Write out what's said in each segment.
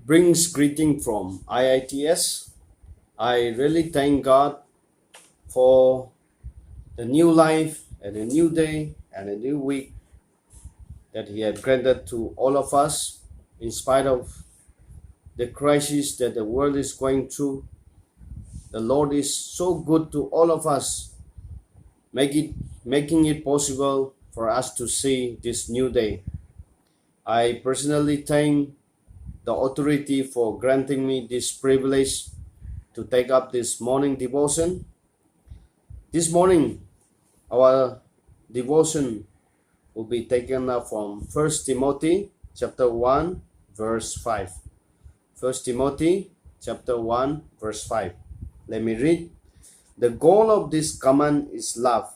brings greeting from IITS. I really thank God for the new life and a new day and a new week that He had granted to all of us in spite of the crisis that the world is going through. The Lord is so good to all of us, making it possible for us to see this new day. I personally thank the authority for granting me this privilege to take up this morning devotion. This morning, our devotion will be taken up from 1 Timothy chapter 1, verse 5. 1 Timothy chapter 1, verse 5. Let me read. The goal of this command is love,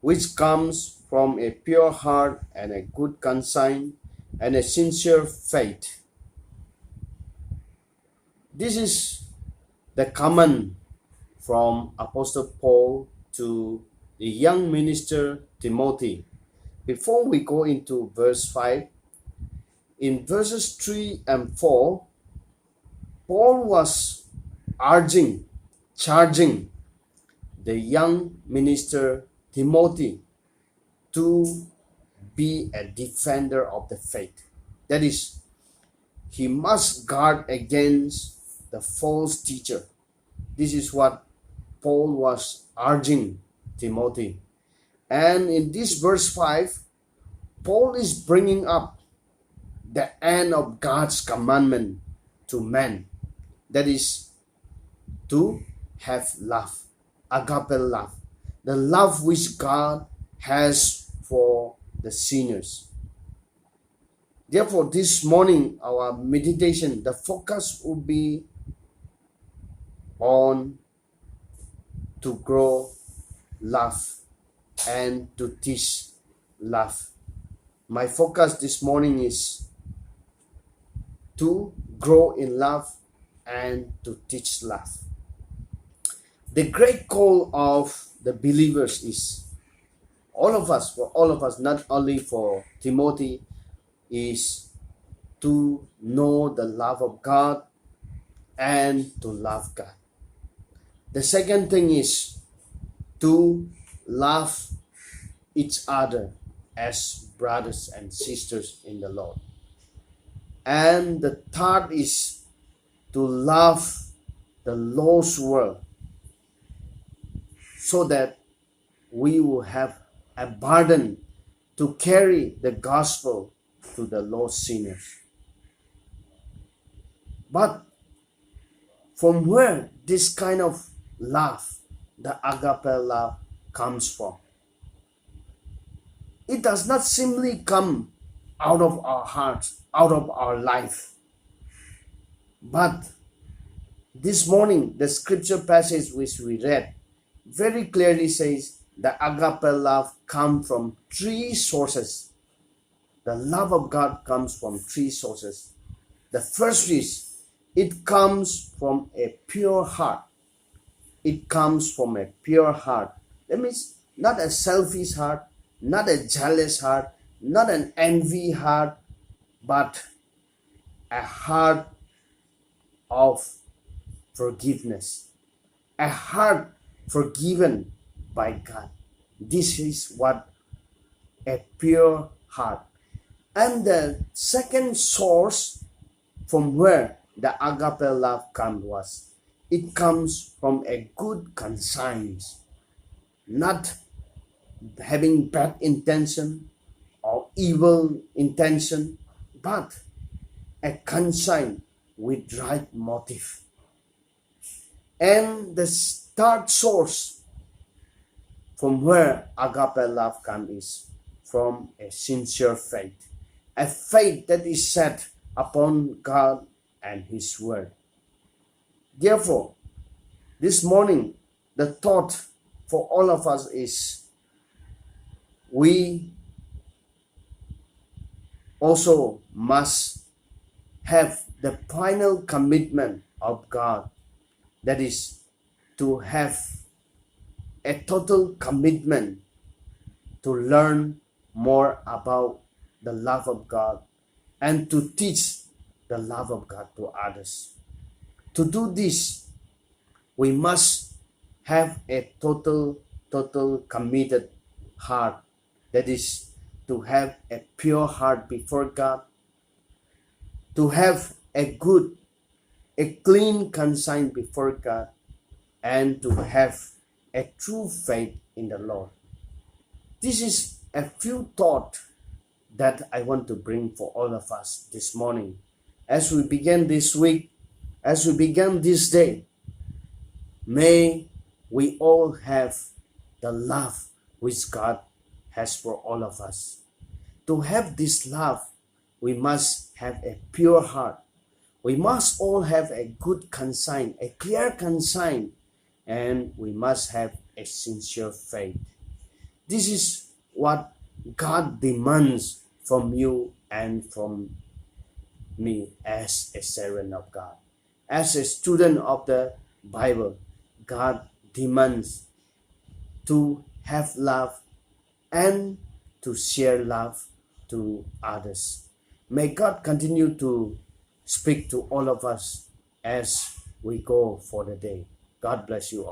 which comes from a pure heart and a good conscience and a sincere faith. This is the command from Apostle Paul to the young minister Timothy. Before we go into verse 5, in verses 3 and 4, Paul was charging the young minister Timothy to be a defender of the faith. That is, he must guard against the false teacher. This is what Paul was urging Timothy. And in this verse 5, Paul is bringing up the end of God's commandment to man. That is, to have love, agape love, the love which God has for the sinners. Therefore, this morning, our meditation, the focus will be on to grow love and to teach love. My focus this morning is to grow in love and to teach love. The great call of the believers is for all of us, not only for Timothy, is to know the love of God and to love God. The second thing is to love each other as brothers and sisters in the Lord. And the third is to love the lost world so that we will have a burden to carry the gospel to the lost sinners. But from where this kind of love, the agape love, comes from? It does not simply come out of our hearts, out of our life. But this morning, the scripture passage which we read very clearly says the agape love comes from three sources. The love of God comes from three sources. The first is, it comes from a pure heart. It comes from a pure heart. That means not a selfish heart, not a jealous heart, not an envy heart, but a heart of forgiveness. A heart forgiven by God. This is what a pure heart. And the second source from where the agape love comes it comes from a good conscience, not having bad intention or evil intention, but a conscience with right motive. And the third source from where agape love comes is from a sincere faith, a faith that is set upon God and His Word. Therefore, this morning, the thought for all of us is we also must have the final commitment of God, that is, to have a total commitment to learn more about the love of God and to teach the love of God to others. To do this, we must have a total committed heart. That is, to have a pure heart before God, to have a clean conscience before God, and to have a true faith in the Lord. This is a few thoughts that I want to bring for all of us this morning. As we begin this week, as we begin this day, may we all have the love which God has for all of us. To have this love, we must have a pure heart. We must all have a good conscience, a clear conscience, and we must have a sincere faith. This is what God demands from you and from me as a servant of God. As a student of the Bible, God demands to have love and to share love to others. May God continue to speak to all of us as we go for the day. God bless you all.